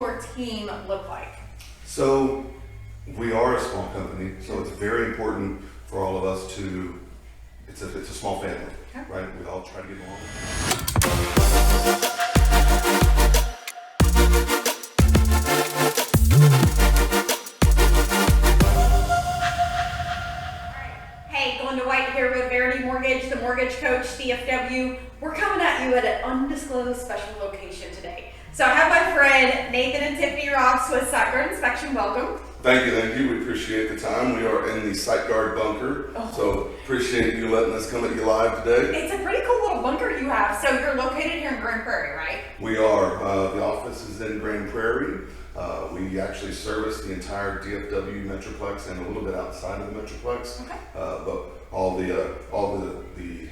your team look like? So we are a small company, so it's very important for all of us to, it's a small family, Okay. right? We all try to get along. Hey, Glenda White here with Verity Mortgage, the mortgage coach, DFW. We're coming at you at an undisclosed special location today. So I have my friend Nathan and Tiffany Ross with SiteGuard Inspection. Welcome. Thank you. We appreciate the time. We are in the SiteGuard Bunker, so appreciate you letting us come at you live today. It's a pretty cool little bunker you have. So you're located here in Grand Prairie, right? We are. The office is in Grand Prairie. We actually service the entire DFW Metroplex and a little bit outside of the Metroplex. Okay. But all the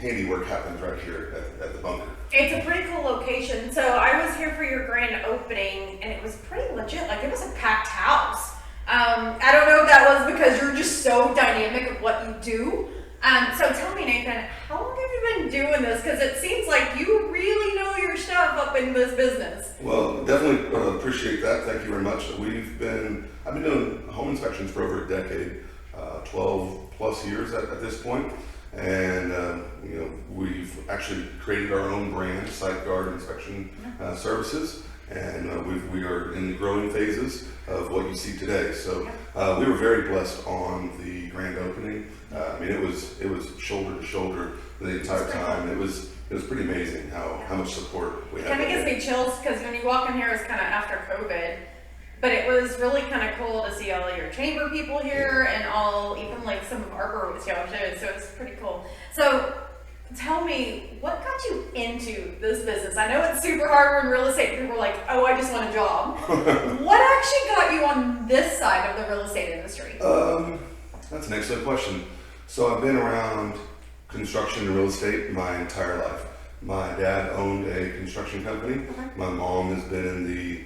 handiwork happens right here at the bunker. It's a pretty cool location. So I was here for your grand opening and it was pretty legit. Like, it was a packed house. I don't know if that was because you're just so dynamic of what you do. So tell me, Nathan, how long have you been doing this? Because it seems like you really know your stuff up in this business. Well, definitely appreciate that. Thank you very much. I've been doing home inspections for over a decade, 12 plus years at this point. And we've actually created our own brand, SiteGuard Inspection Services, and we are in the growing phases of what you see today. So we were very blessed on the grand opening. I mean, it was shoulder to shoulder the entire time. It was pretty amazing how much support we had. It kind of gives me chills because when you walk in here, it's kind of after COVID. But it was really kind of cool to see all your chamber people here and even like some of arborists y'all too. So it's pretty cool. So tell me, what got you into this business? I know it's super hard when real estate people are like, oh, I just want a job. What actually got you on this side of the real estate industry? That's an excellent question. So I've been around construction and real estate my entire life. My dad owned a construction company. Okay. My mom has been in the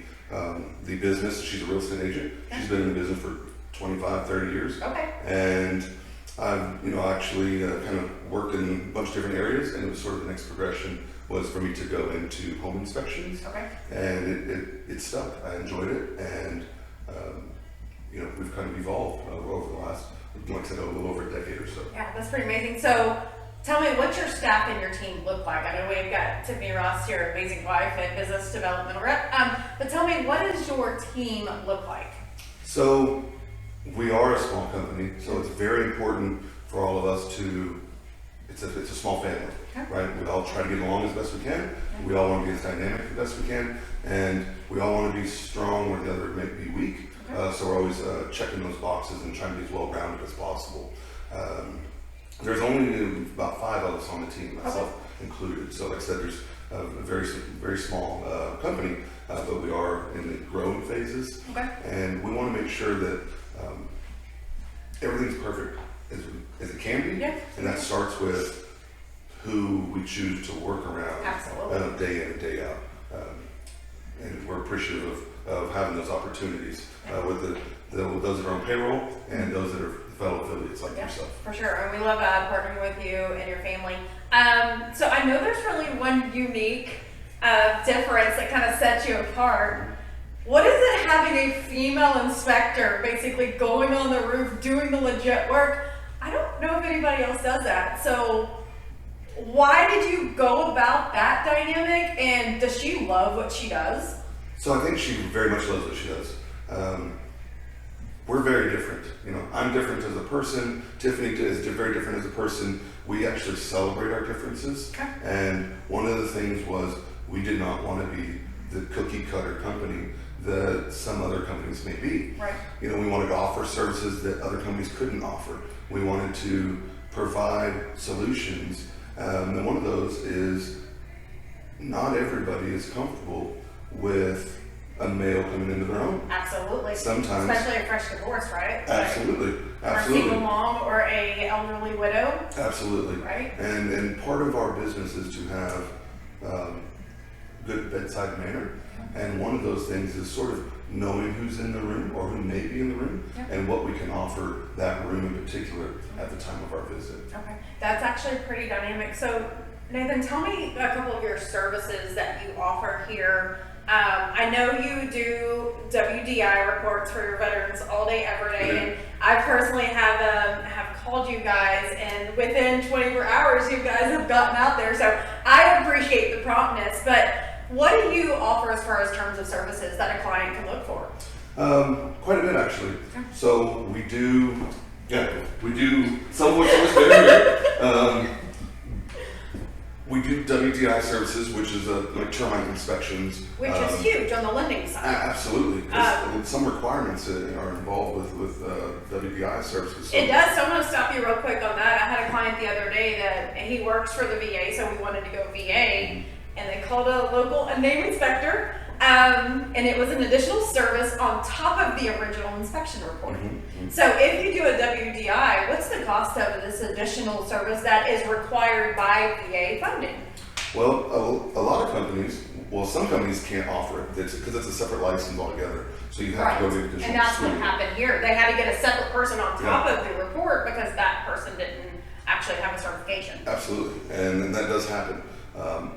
business. She's a real estate agent. Okay. She's been in the business for 25, 30 years. Okay. And I've, actually kind of worked in a bunch of different areas, and it was sort of the next progression was for me to go into home inspections. Okay. And it stuck. I enjoyed it, and we've kind of evolved over the last, like I said, a little over a decade or so. Yeah, that's pretty amazing. So tell me, what's your staff and your team look like? I know we've got Tiffany Ross, your amazing wife and business development rep. But tell me, what does your team look like? So we are a small company, so it's very important for all of us to, it's a small family, right? We all try to get along as best we can. We all want to be as dynamic as best we can, and we all want to be strong where the other may be weak. So we're always checking those boxes and trying to be as well-rounded as possible. There's only about 5 of us on the team, myself included. So like I said, there's a very, very small company, but we are in the growing phases. Okay. And we want to make sure that everything's perfect as it can be. Yeah. And that starts with who we choose to work around. Absolutely. Day in and day out. And we're appreciative of having those opportunities with those that are on payroll and those that are fellow affiliates like yourself. For sure, and we love partnering with you and your family. So I know there's really one unique difference that kind of sets you apart. What is it having a female inspector basically going on the roof doing the legit work? I don't know if anybody else does that. So why did you go about that dynamic, and does she love what she does? So I think she very much loves what she does. We're very different. I'm different as a person. Tiffany is very different as a person. We actually celebrate our differences. Okay. And one of the things was we did not want to be the cookie cutter company that some other companies may be. Right. We wanted to offer services that other companies couldn't offer. We wanted to provide solutions. And one of those is not everybody is comfortable with a male coming into their home. Absolutely. Sometimes. Especially a fresh divorce, right? Absolutely. Or a single mom or a elderly widow. Absolutely. Right. And part of our business is to have good bedside manner. And one of those things is sort of knowing who's in the room or who may be in the room and what we can offer that room in particular at the time of our visit. Okay. That's actually pretty dynamic. So Nathan, tell me a couple of your services that you offer here I know you do WDI reports for your veterans all day, every day, and I personally have called you guys, and within 24 hours, you guys have gotten out there. So I appreciate the promptness. But what do you offer as far as terms of services that a client can look for? Quite a bit actually. So we do some of what's listed here. We do WDI services, which is like termite inspections. Which is huge on the lending side. Absolutely. Some requirements are involved with WDI services. So it does. So I'm going to stop you real quick on that. I had a client the other day that he works for the VA, so we wanted to go VA, and they called a name inspector, and it was an additional service on top of the original inspection report. So if you do a WDI, what's the cost of this additional service that is required by VA funding? Well, a lot of companies, some companies can't offer it because it's a separate license altogether. So you have to go to the additional And that's suite. what happened here. They had to get a separate person on top of the report because that person didn't actually have a certification. Absolutely, and that does happen.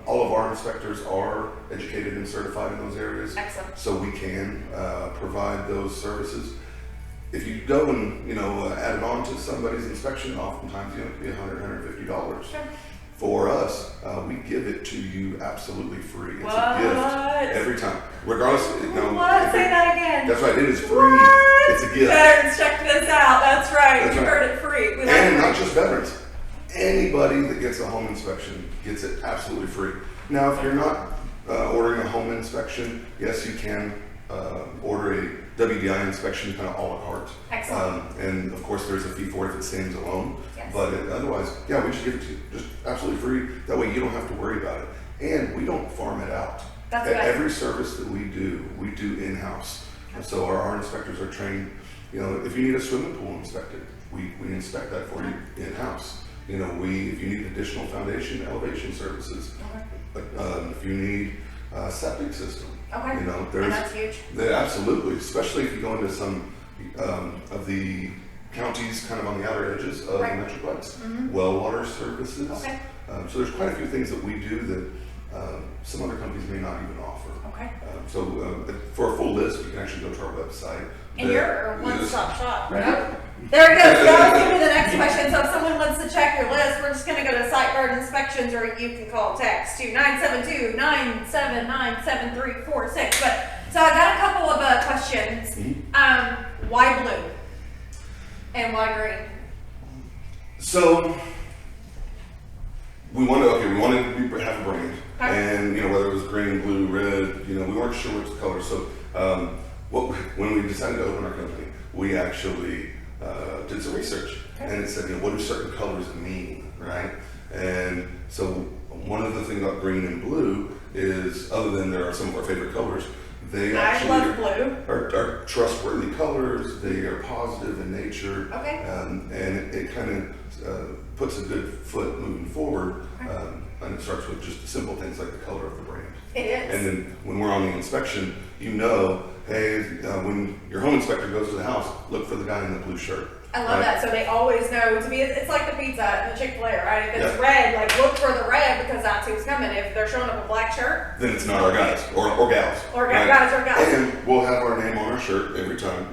All of our inspectors are educated and certified in those areas. Excellent. So we can provide those services. If you go and add it on to somebody's inspection, oftentimes it could be $100, $150. Sure. For us, we give it to you absolutely free. It's What? a gift every time, regardless. What? Say that again. That's right. It is free. What? It's a gift. Veterans, check this out. That's right. That's You right. heard it free. We And like not just veterans. Anybody that gets a home inspection gets it absolutely free. Now, if you're not ordering a home inspection, yes, you can order a WDI inspection kind of a la carte. Excellent. And of course, there's a fee for it if it stands alone. Yes. But otherwise, yeah, we just give it to you, just absolutely free. That way, you don't have to worry about it, and we don't farm it out. That's right. Every service that we do in-house. So our inspectors are trained. If you need a swimming pool inspected, we inspect that for you in-house. If you need additional foundation elevation services, if you need a septic system, and that's huge. Absolutely, especially if you go into some of the counties kind of on the outer edges of the Metroplex, well water services. So there's quite a few things that we do that some other companies may not even offer. So for a full list, you can actually go to our website. And you're a one-stop shop, right? There it goes. That was going to be the next question. So if someone wants to check your list, we're just going to go to SiteGuard Inspections, or you can call text to 972-979-7346. But so I got a couple of questions. Why blue? And why green? So we wanted to have a brand, and whether it was green, blue, red, we weren't sure which color. So when we decided to open our company, we actually did some research, and it said, what do certain colors mean, right? And so one of the things about green and blue is, other than there are some of our favorite colors, they actually are trustworthy colors. They are positive in nature, and it kind of puts a good foot moving forward. And it starts with just simple things like the color of the brand. It is. And then when we're on the inspection, hey, when your home inspector goes to the house, look for the guy in the blue shirt. I love that. So they always know to be. It's like the pizza and the Chick-fil-A, right? If it's red, look for the red because that's wwho's coming. If they're showing up a black shirt, then it's not our guys or gals. Guys or gals. And we'll have our name on our shirt every time.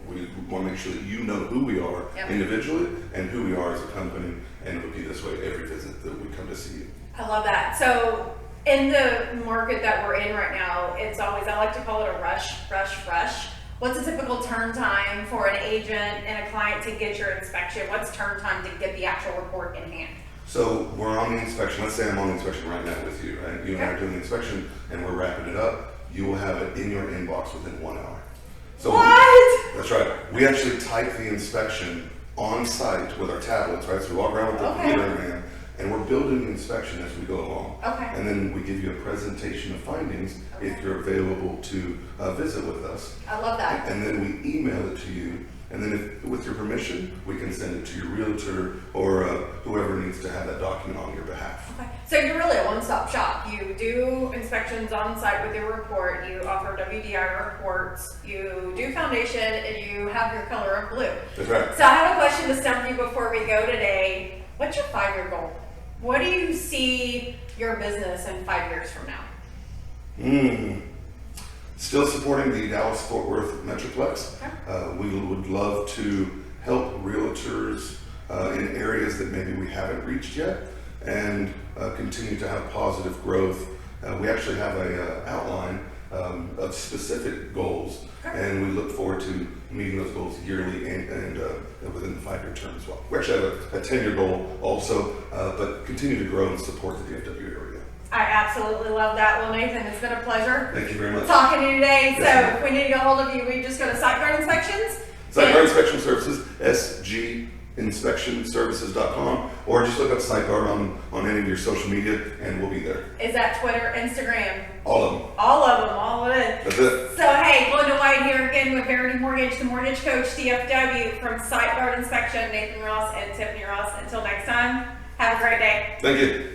We want to make sure that you know who we are individually and who we are as a company, and it'll be this way every visit that we come to see you. I love that. So in the market that we're in right now, it's always, I like to call it a rush. What's a typical turn time for an agent and a client to get your inspection? What's turn time to get the actual report in hand? So we're on the inspection. Let's say I'm on the inspection right now with you, right? You and I are doing the inspection and we're wrapping it up. You will have it in your inbox within 1 hour. So what? That's right. We actually type the inspection on site with our tablets, right? So we walk around with the computer in our hand, and we're building the inspection as we go along. And then we give you a presentation of findings if you're available to visit with us. I love that. And then we email it to you. And then with your permission, we can send it to your realtor or whoever needs to have that document on your behalf. So you're really a one-stop shop. You do inspections on site with your report, you offer WDI reports, you do foundation, and you have your color of blue. That's right. So I have a question to stump you before we go today. What's your 5-year goal? What do you see your business in 5 years from now? Still supporting the Dallas-Fort Worth Metroplex. We would love to help realtors in areas that maybe we haven't reached yet and continue to have positive growth. We actually have an outline of specific goals, and we look forward to meeting those goals yearly and within the 5-year term as well. We actually have a 10-year goal also, but continue to grow and support the DFW area. I absolutely love that. Well, Nathan, it's been a pleasure Thank you very much. talking to you today. Yes, so ma'am. if we need to get a hold of you, we just go to SiteGuard Inspections. SiteGuard Inspection Services, SGInspectionservices.com, or just look up SiteGuard on any of your social media, and we'll be there. Is that Twitter, Instagram? All of them. All of them, all of it. That's it. So hey, Glenda White here again with Verity Mortgage, the mortgage coach, DFW, from SiteGuard Inspection, Nathan Ross and Tiffany Ross. Until next time, have a great day. Thank you.